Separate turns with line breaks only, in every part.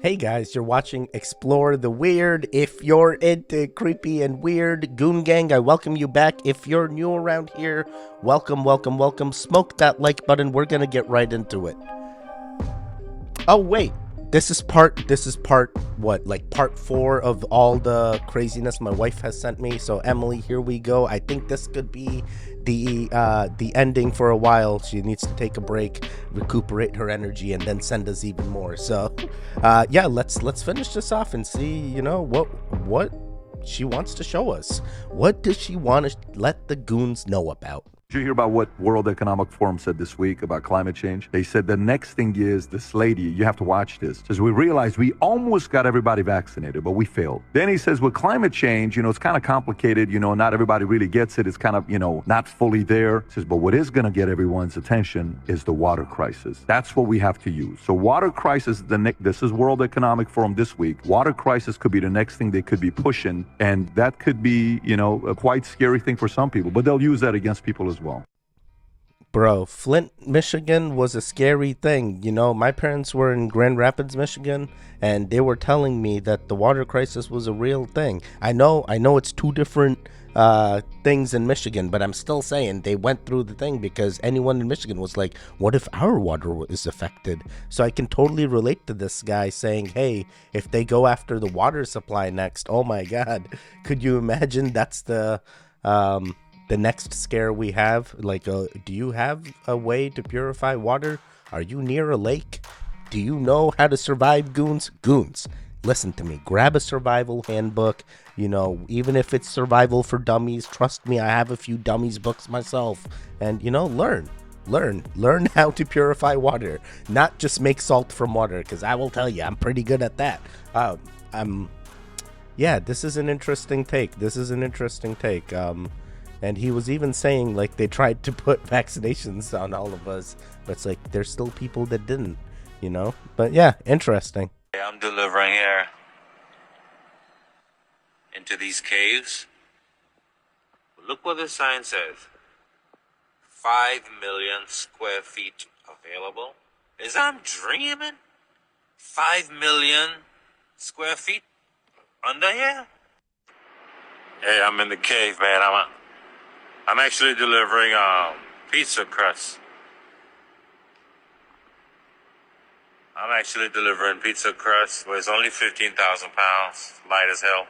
Hey guys, you're watching Explore the Weird. If you're into creepy and weird, Goon Gang, I welcome you back. If you're new around here, welcome, welcome, welcome. Smoke that like button. We're gonna get right into it. Oh wait, this is part what, like part 4 of all the craziness my wife has sent me. So Emily, here we go. I think this could be the ending for a while. She needs to take a break, recuperate her energy, and then send us even more. So yeah, let's finish this off and see, what she wants to show us. What does she want to let the goons know about?
Did you hear about what World Economic Forum said this week about climate change? They said the next thing is this lady, you have to watch this, says we realized we almost got everybody vaccinated, but we failed. Then he says with climate change, it's kind of complicated, not everybody really gets it. It's kind of, not fully there. He says, but what is going to get everyone's attention is the water crisis. That's what we have to use. So water crisis, this is World Economic Forum this week. Water crisis could be the next thing they could be pushing. And that could be, a quite scary thing for some people, but they'll use that against people as well.
Bro, Flint, Michigan was a scary thing. My parents were in Grand Rapids, Michigan, and they were telling me that the water crisis was a real thing. I know it's two different things in Michigan, but I'm still saying they went through the thing because anyone in Michigan was like, what if our water is affected? So I can totally relate to this guy saying, hey, if they go after the water supply next, oh my God, could you imagine that's the next scare we have? Like, do you have a way to purify water? Are you near a lake? Do you know how to survive, goons? Goons, listen to me. Grab a survival handbook. Even if it's survival for dummies, trust me, I have a few dummies books myself. And, learn how to purify water. Not just make salt from water, because I will tell you, I'm pretty good at that. Yeah, this is an interesting take. And he was even saying, like, they tried to put vaccinations on all of us, but it's like there's still people that didn't, But yeah, interesting.
I'm delivering here into these caves. Look what the sign says. 5 million square feet available. Is I'm dreaming? 5 million square feet under here? Hey, I'm in the cave, man. I'm actually delivering pizza crust. I'm actually delivering pizza crust, but it's only 15,000 pounds, light as hell.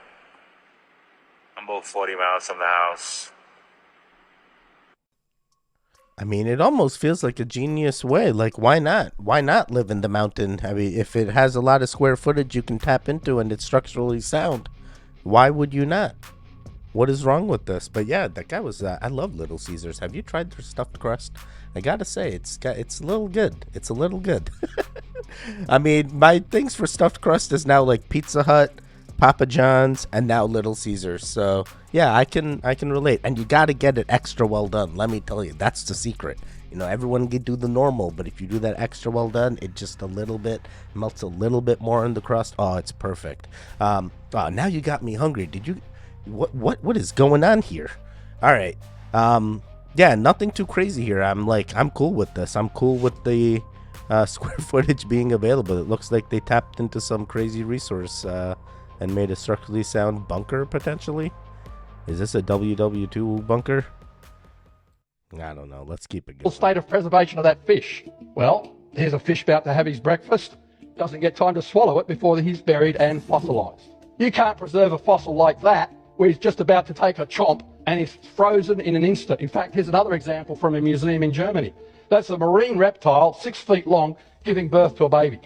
I'm about 40 miles from the house.
I mean, it almost feels like a genius way. Like, why not? Why not live in the mountain? I mean, if it has a lot of square footage you can tap into and it's structurally sound, why would you not? What is wrong with this? But yeah, that guy was. I love Little Caesars. Have you tried their stuffed crust? I gotta say, it's a little good. It's a little good. I mean, my things for stuffed crust is now like Pizza Hut, Papa John's, and now Little Caesars. So yeah, I can relate. And you gotta get it extra well done. Let me tell you, that's the secret. Everyone can do the normal, but if you do that extra well done, it just melts a little bit more in the crust. Oh, it's perfect. Now you got me hungry. Did you? What is going on here? All right. Yeah, nothing too crazy here. I'm cool with this. I'm cool with the square footage being available. It looks like they tapped into some crazy resource and made a structurally sound bunker, potentially. Is this a WW2 bunker? I don't know. Let's keep it going.
State of preservation of that fish. Well, here's a fish about to have his breakfast. Doesn't get time to swallow it before he's buried and fossilized. You can't preserve a fossil like that where he's just about to take a chomp and he's frozen in an instant. In fact, here's another example from a museum in Germany. That's a marine reptile, 6 feet long, giving birth to a baby.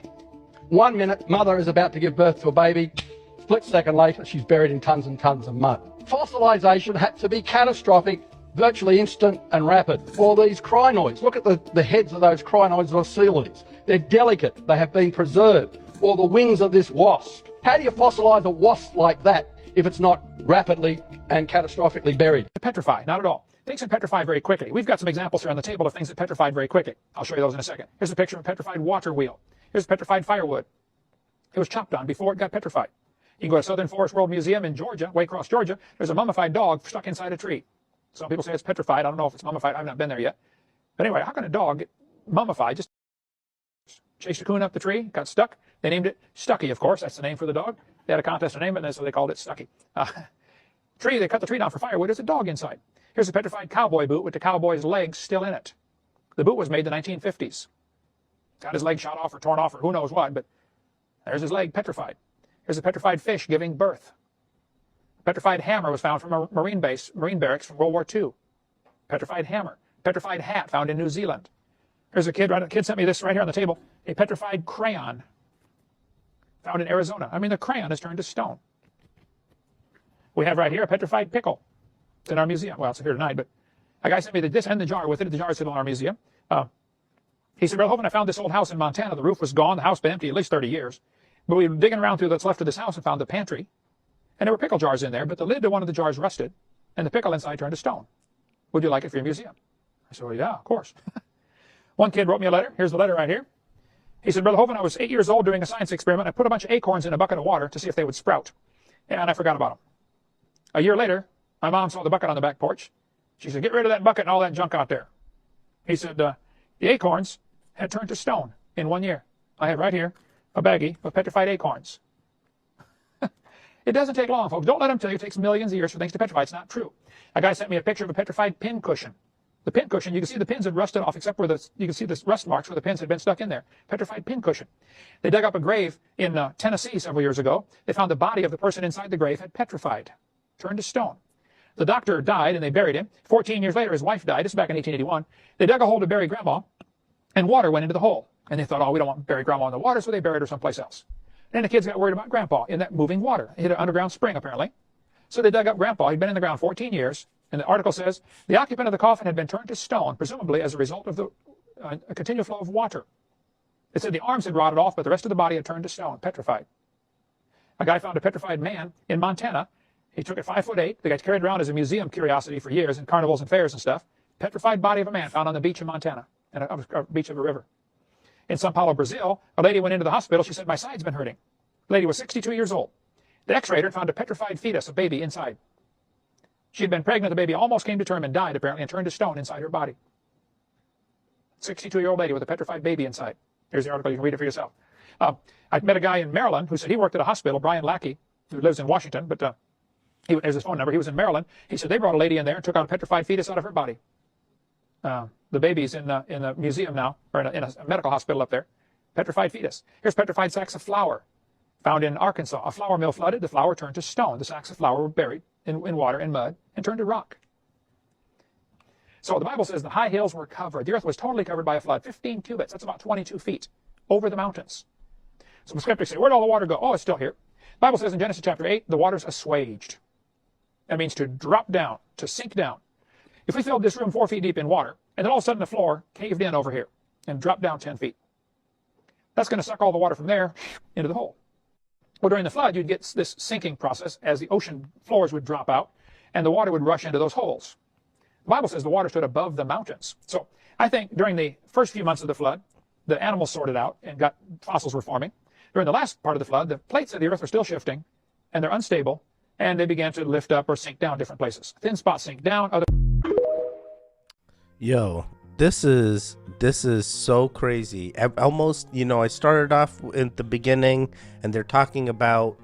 1 minute, mother is about to give birth to a baby. Split second later, she's buried in tons and tons of mud. Fossilization had to be catastrophic, virtually instant and rapid. For these crinoids, look at the heads of those crinoids or coelids. They're delicate, they have been preserved. Or the wings of this wasp. How do you fossilize a wasp like that if it's not rapidly and catastrophically buried?
Petrify, not at all. Things can petrify very quickly. We've got some examples here on the table of things that petrified very quickly. I'll show you those in a second. Here's a picture of a petrified water wheel. Here's petrified firewood. It was chopped on before it got petrified. You can go to Southern Forest World Museum in Georgia, Waycross, Georgia. There's a mummified dog stuck inside a tree. Some people say it's petrified. I don't know if it's mummified. I've not been there yet. But anyway, how can a dog get mummified just chased a coon up the tree, got stuck. They named it Stucky, of course. That's the name for the dog. They had a contest to name it, and so they called it Stucky. They cut the tree down for firewood. There's a dog inside. Here's a petrified cowboy boot with the cowboy's legs still in it. The boot was made in the 1950s. Got his leg shot off or torn off or who knows what, but there's his leg petrified. Here's a petrified fish giving birth. A petrified hammer was found from a Marine barracks from World War II. Petrified hammer. Petrified hat found in New Zealand. Here's a kid sent me this right here on the table. A petrified crayon found in Arizona. I mean, the crayon is turned to stone. We have right here a petrified pickle. It's in our museum. Well, it's here tonight, but a guy sent me this and the jar with it. The jar is still in our museum. He said, Brother Hovind, I found this old house in Montana. The roof was gone. The house been empty at least 30 years. But we were digging around through what's left of this house and found the pantry. And there were pickle jars in there, but the lid to one of the jars rusted, and the pickle inside turned to stone. Would you like it for your museum? I said, well, yeah, of course. One kid wrote me a letter. Here's the letter right here. He said, Brother Hovind, I was 8 years old doing a science experiment. I put a bunch of acorns in a bucket of water to see if they would sprout. And I forgot about them. A year later, my mom saw the bucket on the back porch. She said, get rid of that bucket and all that junk out there. He said, the acorns had turned to stone in 1 year. I have right here a baggie of petrified acorns. It doesn't take long, folks. Don't let them tell you it takes millions of years for things to petrify. It's not true. A guy sent me a picture of a petrified pin cushion. The pin cushion, you can see the pins had rusted off, except where you can see the rust marks where the pins had been stuck in there. Petrified pin cushion. They dug up a grave in Tennessee several years ago. They found the body of the person inside the grave had petrified, turned to stone. The doctor died, and they buried him. 14 years later, his wife died. This is back in 1881. They dug a hole to bury Grandma, and water went into the hole. And they thought, oh, we don't want to bury Grandma in the water, so they buried her someplace else. Then the kids got worried about Grandpa in that moving water. It hit an underground spring, apparently. So they dug up Grandpa. He'd been in the ground 14 years. And the article says, the occupant of the coffin had been turned to stone, presumably as a result of a continual flow of water. It said the arms had rotted off, but the rest of the body had turned to stone, petrified. A guy found a petrified man in Montana. He took it 5'8". The guy carried it around as a museum curiosity for years in carnivals and fairs and stuff. Petrified body of a man found on the beach in Montana, and a beach of a river. In Sao Paulo, Brazil, a lady went into the hospital. She said, my side's been hurting. The lady was 62 years old. The x-rayed her and found a petrified fetus, a baby, inside. She had been pregnant. The baby almost came to term and died, apparently, and turned to stone inside her body. 62-year-old lady with a petrified baby inside. Here's the article. You can read it for yourself. I met a guy in Maryland who said he worked at a hospital, Brian Lackey, who lives in Washington, but there's his phone number. He was in Maryland. He said they brought a lady in there and took out a petrified fetus out of her body. The baby's in a museum now, or in a medical hospital up there. Petrified fetus. Here's petrified sacks of flour found in Arkansas. A flour mill flooded. The flour turned to stone. The sacks of flour were buried in water and mud and turned to rock. So the Bible says the high hills were covered. The earth was totally covered by a flood. 15 cubits. That's about 22 feet over the mountains. So the skeptics say, where'd all the water go? Oh, it's still here. The Bible says in Genesis chapter 8, the water's assuaged. That means to drop down, to sink down. If we filled this room 4 feet deep in water, and then all of a sudden the floor caved in over here and dropped down 10 feet, that's going to suck all the water from there into the hole. Well, during the flood, you'd get this sinking process as the ocean floors would drop out and the water would rush into those holes. The Bible says the water stood above the mountains. So I think during the first few months of the flood, the animals sorted out and fossils were forming. During the last part of the flood, the plates of the earth are still shifting and they're unstable, and they began to lift up or sink down different places. Thin spots sink down, other...
Yo, this is so crazy. Almost, I started off in the beginning and they're talking about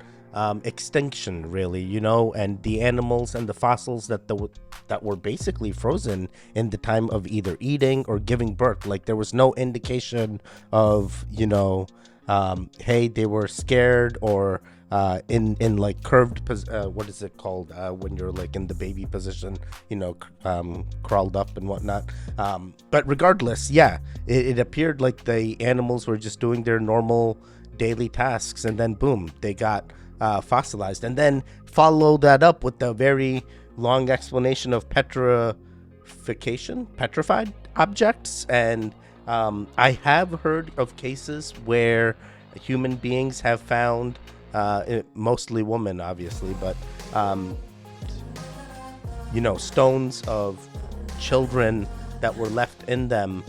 extinction, really, and the animals and the fossils that were basically frozen in the time of either eating or giving birth. Like there was no indication of, hey, they were scared or in like curved, what is it called when you're like in the baby position, crawled up and whatnot. But regardless, yeah, it appeared like the animals were just doing their normal daily tasks, and then boom, they got fossilized. And then follow that up with the very long explanation of petrified objects. And I have heard of cases where human beings have found, mostly women, obviously, but stones of children that were left in them,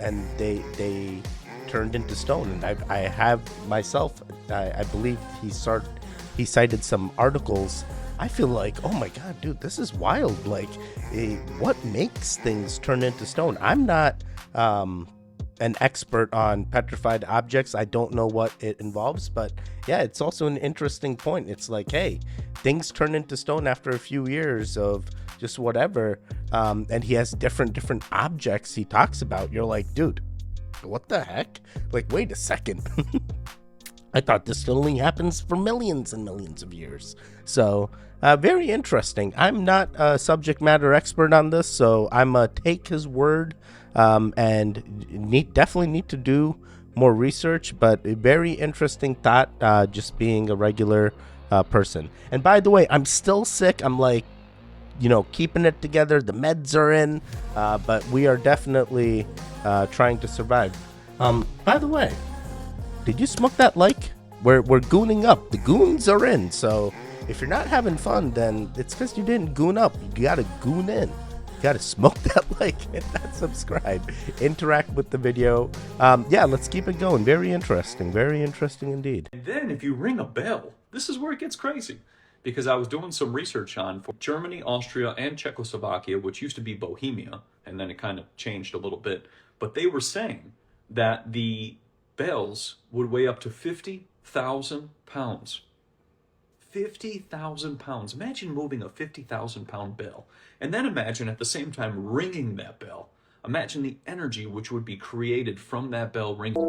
and they turned into stone. And I have myself, I believe he cited some articles. I feel like, oh my god, dude, this is wild. Like, what makes things turn into stone? I'm not an expert on petrified objects. I don't know what it involves, but yeah, it's also an interesting point. It's like, hey, things turn into stone after a few years of just whatever, and he has different objects he talks about. You're like, dude, what the heck? Like, wait a second. I thought this only happens for millions and millions of years. So very interesting. I'm not a subject matter expert on this, so I'm gonna take his word, and definitely need to do more research. But a very interesting thought, just being a regular person. And by the way, I'm still sick. I'm like, keeping it together. The meds are in, but we are definitely trying to survive. By the way, did you smoke that like? We're gooning up. The goons are in. So if you're not having fun, then it's because you didn't goon up. You gotta goon in. You gotta smoke that like, hit that subscribe, interact with the video. Yeah, let's keep it going. Very interesting indeed.
And then if you ring a bell, this is where it gets crazy. Because I was doing some research on for Germany, Austria, and Czechoslovakia, which used to be Bohemia, and then it kind of changed a little bit. But they were saying that the bells would weigh up to 50,000 pounds. 50,000 pounds. Imagine moving a 50,000 pound bell. And then imagine at the same time ringing that bell. Imagine the energy which would be created from that bell ringing.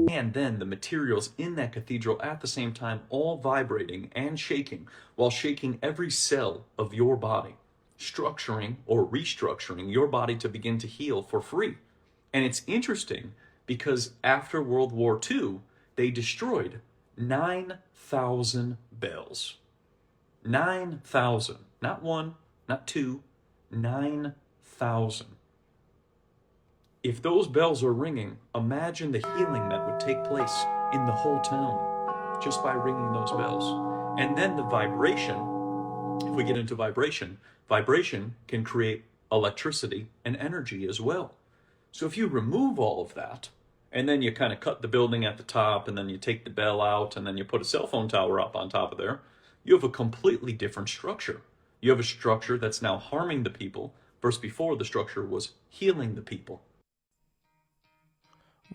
And then the materials in that cathedral at the same time all vibrating and shaking, while shaking every cell of your body, structuring or restructuring your body to begin to heal for free. And it's interesting because after World War II, they destroyed 9,000 bells. 9,000. Not one, not two, 9,000. If those bells are ringing, imagine the healing that would take place in the whole town just by ringing those bells. And then the vibration, if we get into vibration can create electricity and energy as well. So if you remove all of that, and then you kind of cut the building at the top, and then you take the bell out, and then you put a cell phone tower up on top of there, you have a completely different structure. You have a structure that's now harming the people, versus before the structure was healing the people.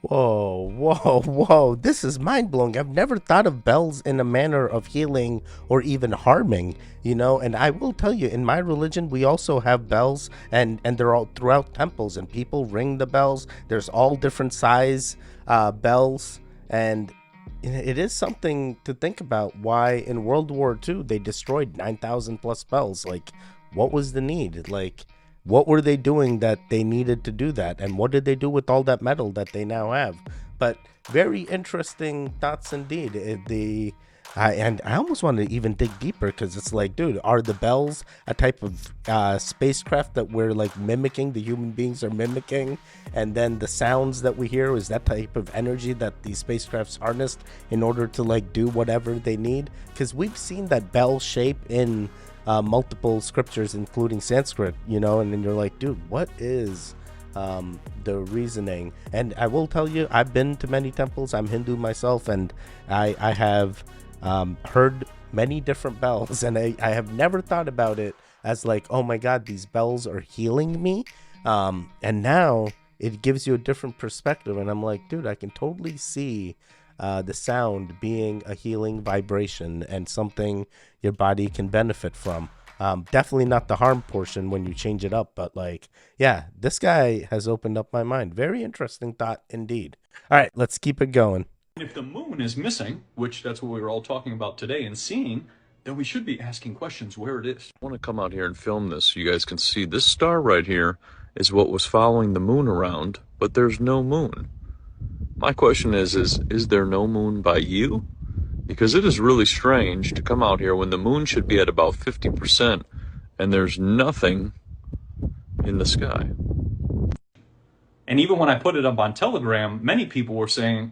Whoa. This is mind-blowing. I've never thought of bells in a manner of healing or even harming, and I will tell you, in my religion, we also have bells, and they're all throughout temples, and people ring the bells. There's all different size bells, and it is something to think about why in World War II they destroyed 9,000 plus bells. Like, what was the need? Like, what were they doing that they needed to do that? And what did they do with all that metal that they now have? But very interesting thoughts indeed. And I almost want to even dig deeper, because it's like, dude, are the bells a type of spacecraft that we're like mimicking, the human beings are mimicking? And then the sounds that we hear, is that type of energy that these spacecrafts harnessed in order to like do whatever they need? Because we've seen that bell shape in multiple scriptures, including Sanskrit, and then you're like, dude, what is the reasoning? And I will tell you, I've been to many temples. I'm Hindu myself, and I have heard many different bells, and I have never thought about it as like, oh my god, these bells are healing me, and now it gives you a different perspective, and I'm like, dude, I can totally see the sound being a healing vibration and something your body can benefit from. Definitely not the harm portion when you change it up, but like, yeah, this guy has opened up my mind. Very interesting thought indeed. All right, let's keep it going.
If the moon is missing, which that's what we were all talking about today and seeing, then we should be asking questions where it is.
I want to come out here and film this so you guys can see this star right here is what was following the moon around, but there's no moon. My question is there no moon by you? Because it is really strange to come out here when the moon should be at about 50% and there's nothing in the sky.
And even when I put it up on Telegram, many people were saying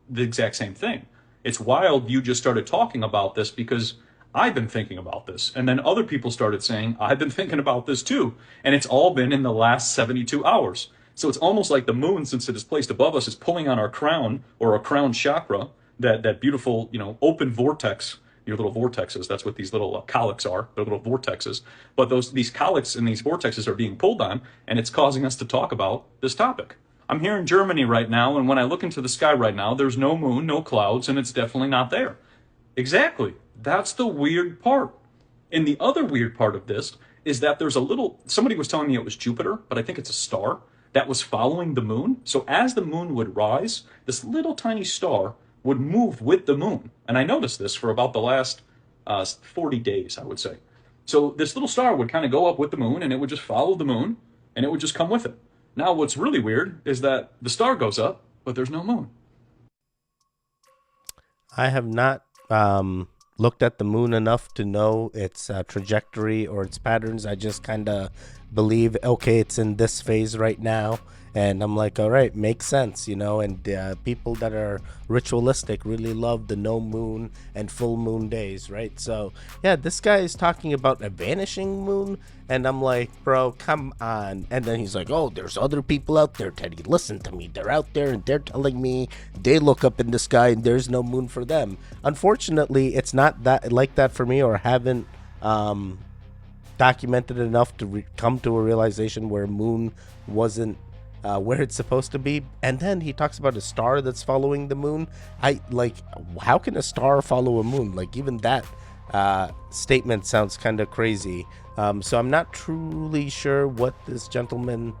the exact same thing. It's wild you just started talking about this, because I've been thinking about this. And then other people started saying, I've been thinking about this too. And it's all been in the last 72 hours. So it's almost like the moon, since it is placed above us, is pulling on our crown, or our crown chakra, that beautiful, open vortex your little vortexes. That's what these little colics are. They're little vortexes. But these colics and these vortexes are being pulled on, and it's causing us to talk about this topic. I'm here in Germany right now, and when I look into the sky right now, there's no moon, no clouds, and it's definitely not there. Exactly. That's the weird part. And the other weird part of this is that there's a little, somebody was telling me it was Jupiter, but I think it's a star that was following the moon. So as the moon would rise, this little tiny star would move with the moon. And I noticed this for about the last 40 days, I would say. So this little star would kind of go up with the moon, and it would just follow the moon, and it would just come with it. Now what's really weird is that the star goes up, but there's no moon.
I have not looked at the moon enough to know its trajectory or its patterns. I just kind of believe, okay, it's in this phase right now, and I'm like, all right, makes sense, you know. And people that are ritualistic really love the no moon and full moon days, right? So yeah, this guy is talking about a vanishing moon, and I'm like, bro, come on. And then he's like, oh, there's other people out there, Teddy, listen to me, they're out there and they're telling me they look up in the sky and there's no moon for them. Unfortunately, it's not that like that for me, or haven't documented enough to come to a realization where moon wasn't where it's supposed to be. And then he talks about a star that's following the moon. I like, how can a star follow a moon? Like, even that statement sounds kind of crazy. So I'm not truly sure what this gentleman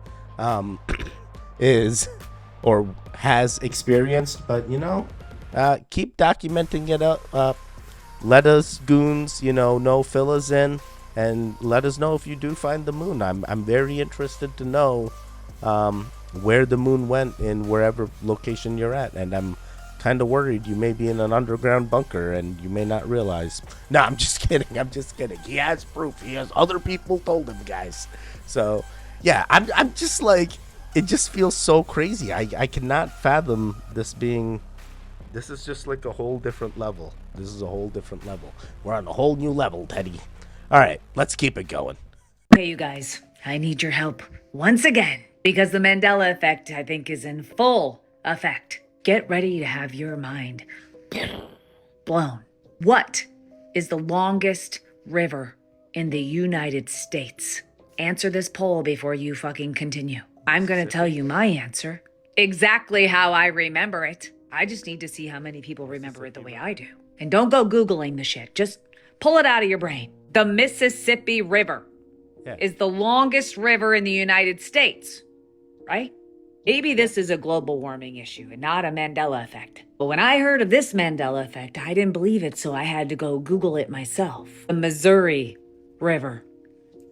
is or has experienced, but you know, keep documenting it up. Let us goons, you know, fill us in, and let us know if you do find the moon. I'm very interested to know where the moon went in wherever location you're at, and I'm kind of worried you may be in an underground bunker and you may not realize. No, I'm just kidding. He has proof. He has other people told him, guys. So yeah, I'm just like, it just feels so crazy. I cannot fathom this being. This is just like a whole different level. This is a whole different level. We're on a whole new level, Teddy. All right, let's keep it going.
Okay, you guys, I need your help once again, because the Mandela effect, I think, is in full effect. Get ready to have your mind blown. What is the longest river in the United States? Answer this poll before you fucking continue. I'm going to tell you my answer exactly how I remember it. I just need to see how many people remember it the way I do. And don't go Googling the shit. Just pull it out of your brain. The Mississippi River is the longest river in the United States, right? Maybe this is a global warming issue and not a Mandela effect. But when I heard of this Mandela effect, I didn't believe it, so I had to go Google it myself. The Missouri River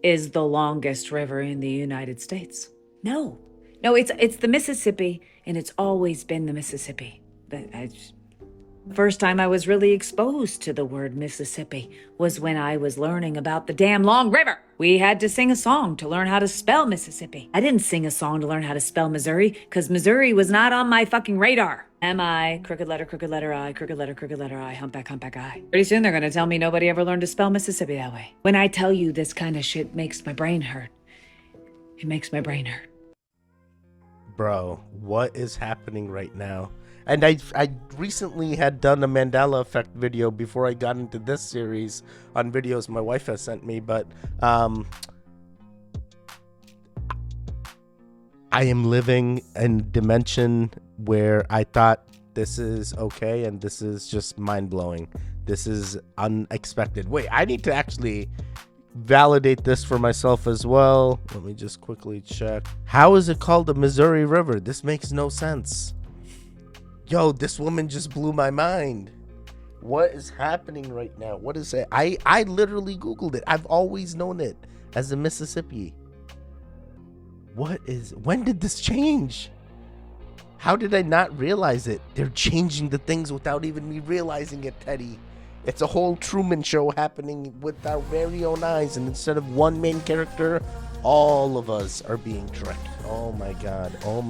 is the longest river in the United States. No, it's the Mississippi, and it's always been the Mississippi. The first time I was really exposed to the word Mississippi was when I was learning about the damn long river. We had to sing a song to learn how to spell Mississippi. I didn't sing a song to learn how to spell Missouri, because Missouri was not on my fucking radar. M-I, crooked letter I, crooked letter I, humpback I. Pretty soon they're gonna tell me nobody ever learned to spell Mississippi that way. When I tell you this kind of shit makes my brain hurt, it makes my brain hurt.
Bro, what is happening right now? And I recently had done a Mandela effect video before I got into this series on videos my wife has sent me, but I am living in a dimension where I thought this is okay, and this is just mind-blowing. This is unexpected. Wait, I need to actually validate this for myself as well. Let me just quickly check. How is it called the Missouri River? This makes no sense. Yo, this woman just blew my mind. What is happening right now? What is it? I literally Googled it. I've always known it as the Mississippi. When did this change? How did I not realize it? They're changing the things without even me realizing it, Teddy. It's a whole Truman Show happening with our very own eyes, and instead of one main character, all of us are being tricked. Oh my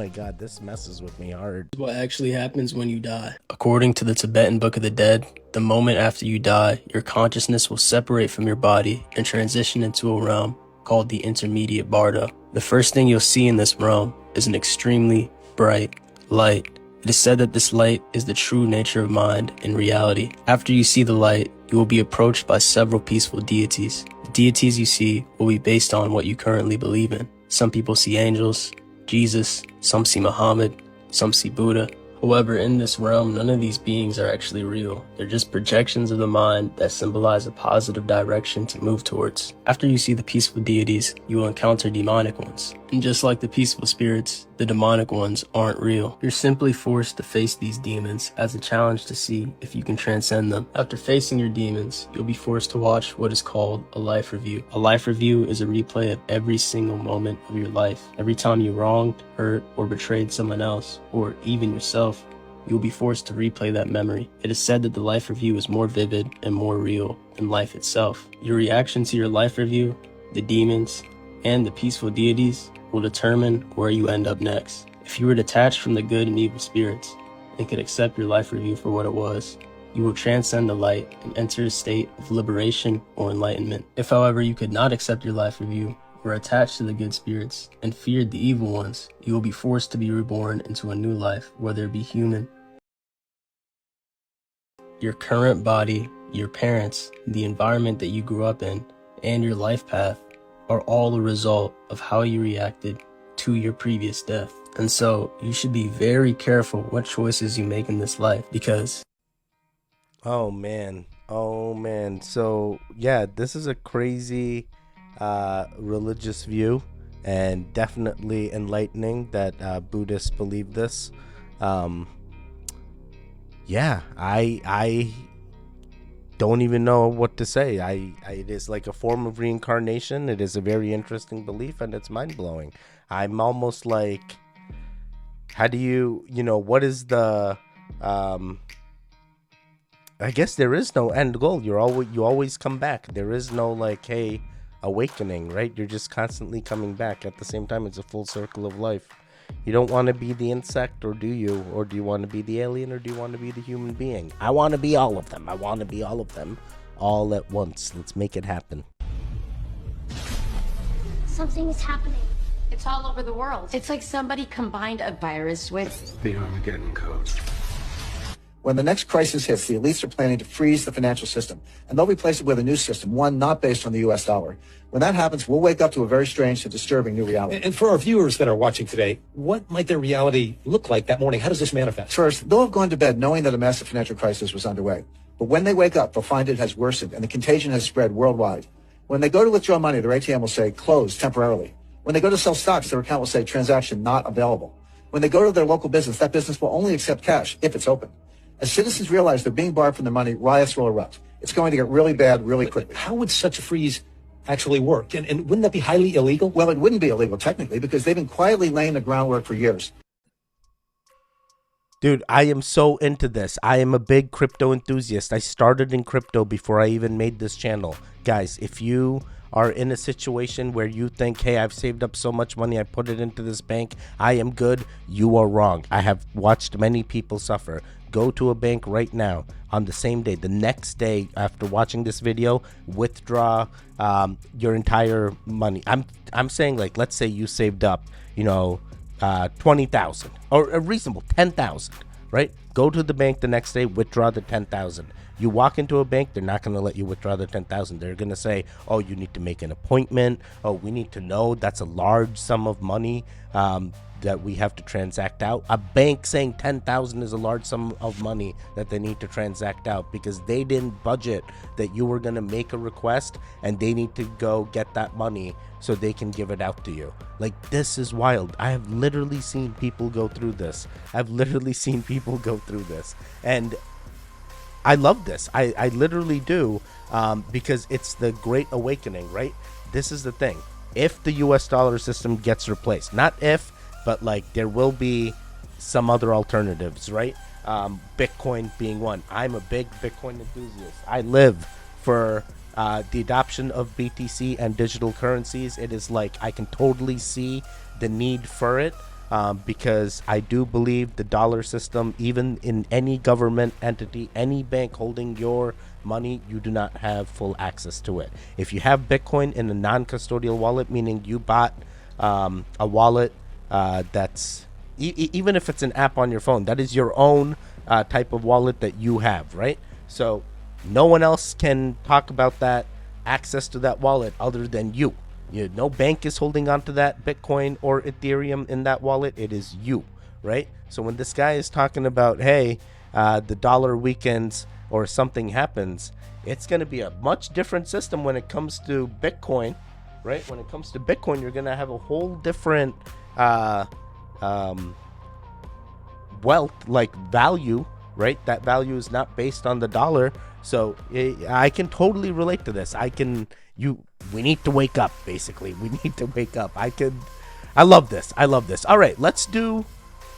god, this messes with me hard.
What actually happens when you die. According to the Tibetan Book of the Dead, the moment after you die, your consciousness will separate from your body and transition into a realm called the intermediate bardo. The first thing you'll see in this realm is an extremely bright light. It is said that this light is the true nature of mind and reality. After you see the light, you will be approached by several peaceful deities. The deities you see will be based on what you currently believe in. Some people see angels, Jesus, some see Muhammad, some see Buddha. However, in this realm, none of these beings are actually real. They're just projections of the mind that symbolize a positive direction to move towards. After you see the peaceful deities, you will encounter demonic ones. And just like the peaceful spirits, the demonic ones aren't real. You're simply forced to face these demons as a challenge to see if you can transcend them. After facing your demons, you'll be forced to watch what is called a life review. A life review is a replay of every single moment of your life. Every time you wronged, hurt, or betrayed someone else, or even yourself, you'll be forced to replay that memory. It is said that the life review is more vivid and more real than life itself. Your reaction to your life review, the demons, and the peaceful deities will determine where you end up next. If you were detached from the good and evil spirits and could accept your life review for what it was, you will transcend the light and enter a state of liberation or enlightenment. If, however, you could not accept your life review, were attached to the good spirits and feared the evil ones, you will be forced to be reborn into a new life, whether it be human. Your current body, your parents, the environment that you grew up in, and your life path are all a result of how you reacted to your previous death. And so you should be very careful what choices you make in this life, because
Oh man. So yeah, this is a crazy religious view, and definitely enlightening that Buddhists believe this. Yeah, I don't even know what to say. It is like a form of reincarnation. It is a very interesting belief, and it's mind-blowing. I'm almost like, how do you what is the I guess there is no end goal. You always come back. There is no like, hey, awakening, right? You're just constantly coming back. At the same time, it's a full circle of life. You don't want to be the insect, or do you? Or do you want to be the alien, or do you want to be the human being? I want to be all of them. I want to be all of them all at once. Let's make it happen.
Something is happening.
It's all over the world.
It's like somebody combined a virus with
the Armageddon code.
When the next crisis hits, the elites are planning to freeze the financial system, and they'll replace it with a new system, one not based on the U.S. dollar. When that happens, we'll wake up to a very strange and disturbing new reality.
And for our viewers that are watching today, what might their reality look like that morning? How does this manifest?
First, they'll have gone to bed knowing that a massive financial crisis was underway. But when they wake up, they'll find it has worsened, and the contagion has spread worldwide. When they go to withdraw money, their ATM will say, closed temporarily. When they go to sell stocks, their account will say, transaction not available. When they go to their local business, that business will only accept cash if it's open. As citizens realize they're being barred from their money, riots will erupt. It's going to get really bad really quickly.
How would such a freeze actually work? And wouldn't that be highly illegal?
Well, it wouldn't be illegal technically, because they've been quietly laying the groundwork for years.
Dude, I am so into this. I am a big crypto enthusiast. I started in crypto before I even made this channel. Guys, if you are in a situation where you think, hey, I've saved up so much money, I put it into this bank, I am good, you are wrong. I have watched many people suffer. Go to a bank right now on the same day, the next day after watching this video, withdraw your entire money. I'm saying, like, let's say you saved up, 20,000 or a reasonable 10,000, right? Go to the bank the next day, withdraw the 10,000. You walk into a bank, they're not going to let you withdraw the 10,000. They're going to say, oh, you need to make an appointment. Oh, we need to know that's a large sum of money that we have to transact out. A bank saying 10,000 is a large sum of money that they need to transact out because they didn't budget that you were going to make a request, and they need to go get that money so they can give it out to you. Like, this is wild. I have literally seen people go through this. And I love this. I literally do, because it's the Great Awakening, right? This is the thing. If the US dollar system gets replaced, not if, but like there will be some other alternatives, right? Bitcoin being one. I'm a big Bitcoin enthusiast. I live for the adoption of BTC and digital currencies. It is like I can totally see the need for it. Because I do believe the dollar system, even in any government entity, any bank holding your money, you do not have full access to it. If you have Bitcoin in a non-custodial wallet, meaning you bought a wallet that's, even if it's an app on your phone, that is your own type of wallet that you have, right? So No one else can talk about that access to that wallet other than you. No bank is holding on to that Bitcoin or Ethereum in that wallet. It is you, right? So when this guy is talking about, hey, the dollar weakens or something happens, it's going to be a much different system when it comes to Bitcoin, right? When it comes to Bitcoin, you're going to have a whole different wealth, like value, right? That value is not based on the dollar. So I can totally relate to this. We need to wake up, basically. We need to wake up. I love this. All right, let's do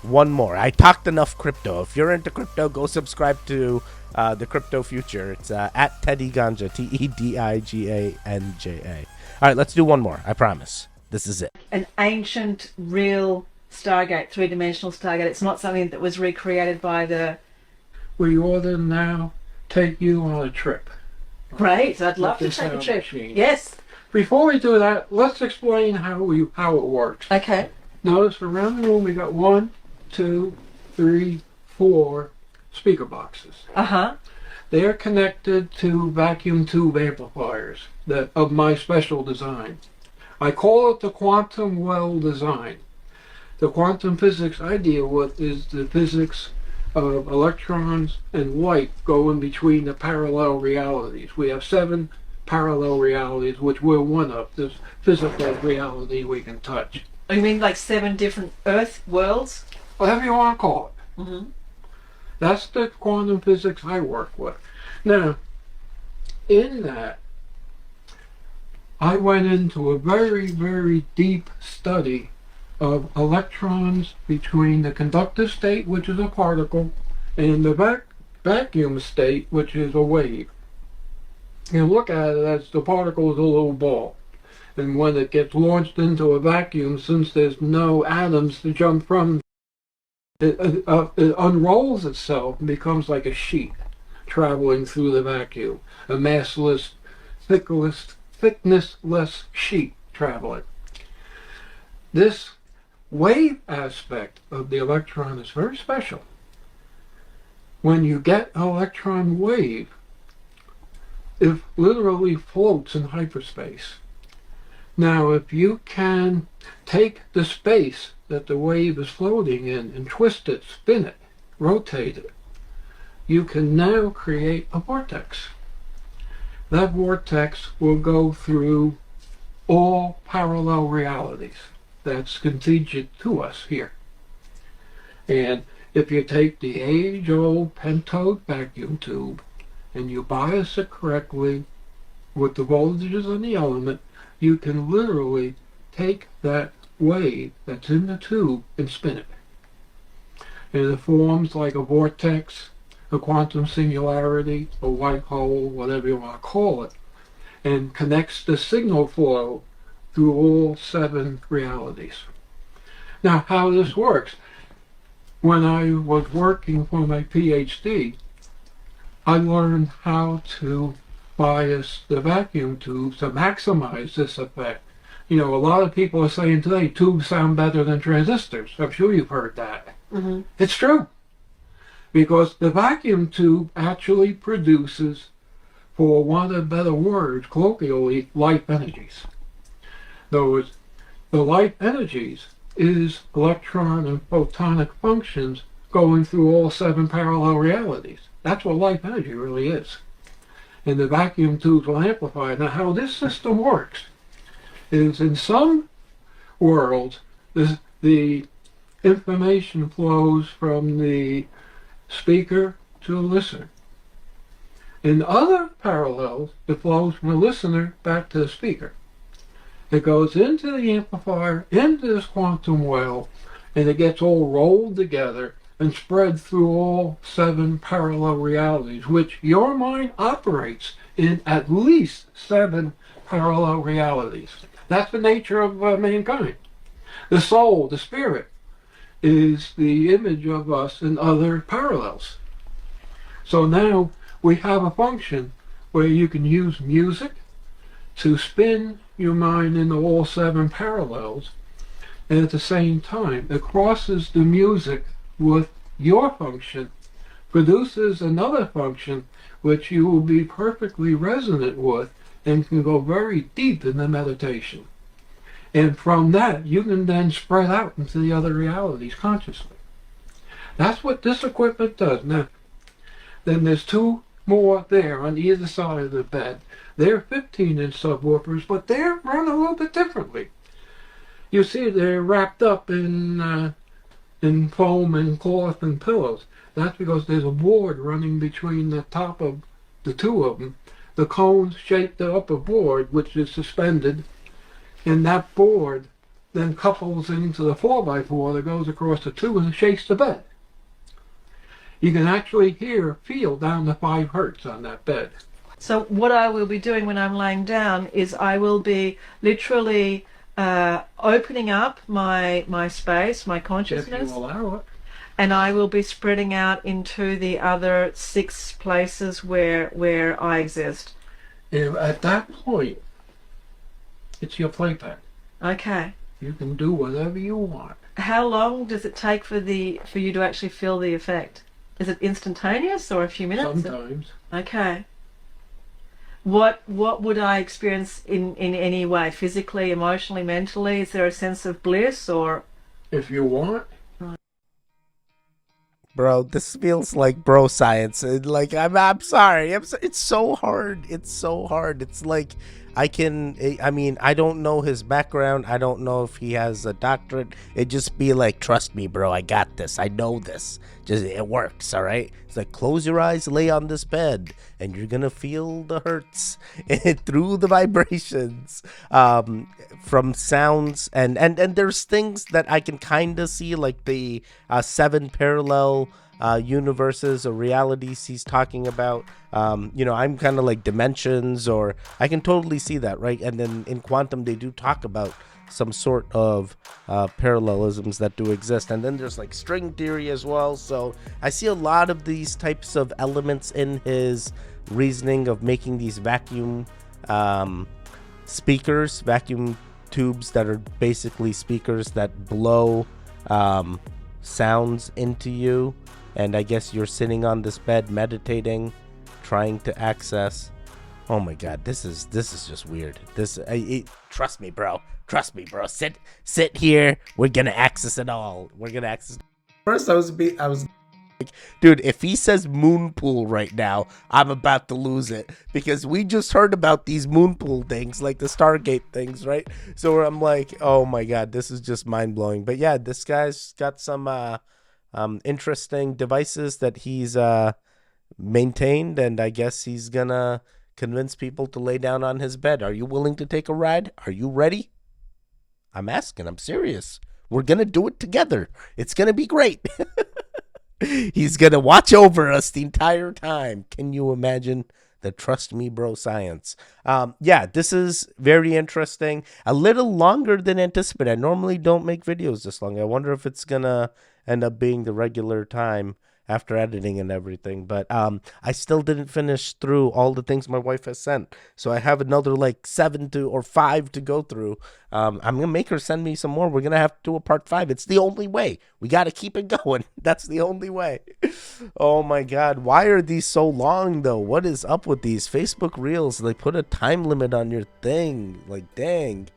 one more. I talked enough crypto. If you're into crypto, go subscribe to the Crypto Future. It's at Teddy Ganja, TEDIGANJA. All right, let's do one more. I promise. This is it.
An ancient, real Stargate, three-dimensional Stargate. It's not something that was recreated by the...
We ought to now take you on a trip.
Great, I'd love to take a trip.
Machine.
Yes.
Before we do that, let's explain how it works.
Okay.
Notice around the room we got 1, 2, 3, 4 speaker boxes. They are connected to vacuum tube amplifiers of my special design. I call it the quantum well design. The quantum physics I deal with is the physics of electrons and light going between the parallel realities. We have 7 parallel realities, which we're one of. This physical reality we can touch.
You mean like 7 different Earth worlds?
Whatever you want to call it. That's the quantum physics I work with. Now, in that, I went into a very, very deep study of electrons between the conductive state, which is a particle, and the vacuum state, which is a wave. You look at it as the particle is a little ball. And when it gets launched into a vacuum, since there's no atoms to jump from, it unrolls itself and becomes like a sheet traveling through the vacuum. A massless, thicknessless sheet traveling. This wave aspect of the electron is very special. When you get an electron wave, it literally floats in hyperspace. Now, if you can take the space that the wave is floating in and twist it, spin it, rotate it, you can now create a vortex. That vortex will go through all parallel realities. That's contingent to us here. And if you take the age-old pentode vacuum tube and you bias it correctly with the voltages on the element, you can literally take that wave that's in the tube and spin it. And it forms like a vortex, a quantum singularity, a white hole, whatever you want to call it, and connects the signal flow through all 7 realities. Now, how this works. When I was working for my PhD, I learned how to bias the vacuum tubes to maximize this effect. You know, a lot of people are saying today tubes sound better than transistors. I'm sure you've heard that. It's true. Because the vacuum tube actually produces, for want of better words, colloquially, light energies. The light energies is electron and photonic functions going through all 7 parallel realities. That's what light energy really is. And the vacuum tubes will amplify it. Now, how this system works is in some worlds, the information flows from the speaker to the listener. In other parallels, it flows from the listener back to the speaker. It goes into the amplifier, into this quantum well, and it gets all rolled together and spread through all 7 parallel realities, which your mind operates in at least 7 parallel realities. That's the nature of mankind. The soul, the spirit, is the image of us in other parallels. So now we have a function where you can use music to spin your mind into all 7 parallels, and at the same time it crosses the music with your function produces another function which you will be perfectly resonant with and can go very deep in the meditation. And from that, you can then spread out into the other realities consciously. That's what this equipment does. Now, then there's two more there on either side of the bed. They're 15-inch subwoofers, but they're run a little bit differently. You see, they're wrapped up in foam and cloth and pillows. That's because there's a board running between the top of the two of them. The cones shape the upper board, which is suspended, and that board then couples into the 4x4 that goes across the two and shakes the bed. You can actually feel down to 5 hertz on that bed.
So what I will be doing when I'm laying down is I will be literally opening up my space, my consciousness.
If you allow it.
And I will be spreading out into the other 6 places where I exist.
At that point, it's your playpen.
Okay.
You can do whatever you want.
How long does it take for you to actually feel the effect? Is it instantaneous or a few minutes?
Sometimes.
Okay. What would I experience in any way? Physically, emotionally, mentally? Is there a sense of bliss or?
If you want.
Bro, this feels like bro science. Like I'm sorry. It's so hard. It's so hard. It's like I don't know his background. I don't know if he has a doctorate. It just be like, trust me, bro. I got this. I know this. It works. All right. It's like, close your eyes, lay on this bed, and you're gonna feel the hertz through the vibrations from sounds and there's things that I can kind of see, like the 7 parallel universes or realities he's talking about. I'm kind of like dimensions, or I can totally see that, right? And then in quantum they do talk about some sort of parallelisms that do exist, and then there's like string theory as well. So I see a lot of these types of elements in his reasoning of making these vacuum speakers, vacuum tubes that are basically speakers that blow sounds into you. And I guess you're sitting on this bed meditating, trying to access. Oh my God, this is just weird. Trust me, bro. Trust me, bro. Sit here. We're gonna access it all. We're gonna access. First, I was like, dude, if he says moon pool right now, I'm about to lose it, because we just heard about these moon pool things, like the Stargate things, right? So I'm like, oh my God, this is just mind blowing. But yeah, this guy's got some interesting devices that he's maintained, and I guess he's gonna convince people to lay down on his bed. Are you willing to take a ride? Are you ready? I'm asking. I'm serious. We're gonna do it together. It's gonna be great. He's gonna watch over us the entire time. Can you imagine the trust me bro science? Yeah, this is very interesting. A little longer than anticipated. I normally don't make videos this long. I wonder if it's gonna end up being the regular time after editing and everything. But I still didn't finish through all the things my wife has sent, so I have another like 7 or 5 to go through. I'm gonna make her send me some more. We're gonna have to do a part 5. It's the only way. We gotta keep it going. That's the only way. Oh my God, why are these so long though? What is up with these Facebook Reels? They put a time limit on your thing. Like, dang.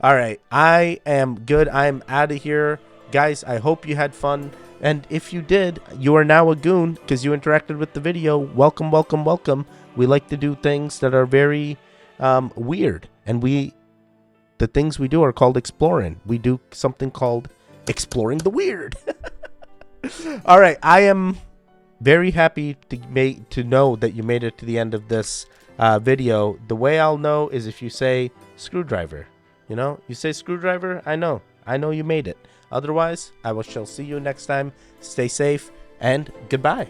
All right, I am good. I'm out of here, guys. I hope you had fun. And if you did, you are now a goon because you interacted with the video. Welcome, welcome, welcome. We like to do things that are very weird. And the things we do are called exploring. We do something called exploring the weird. All right. I am very happy to know that you made it to the end of this video. The way I'll know is if you say screwdriver. You say screwdriver, I know you made it. Otherwise, shall see you next time. Stay safe and goodbye.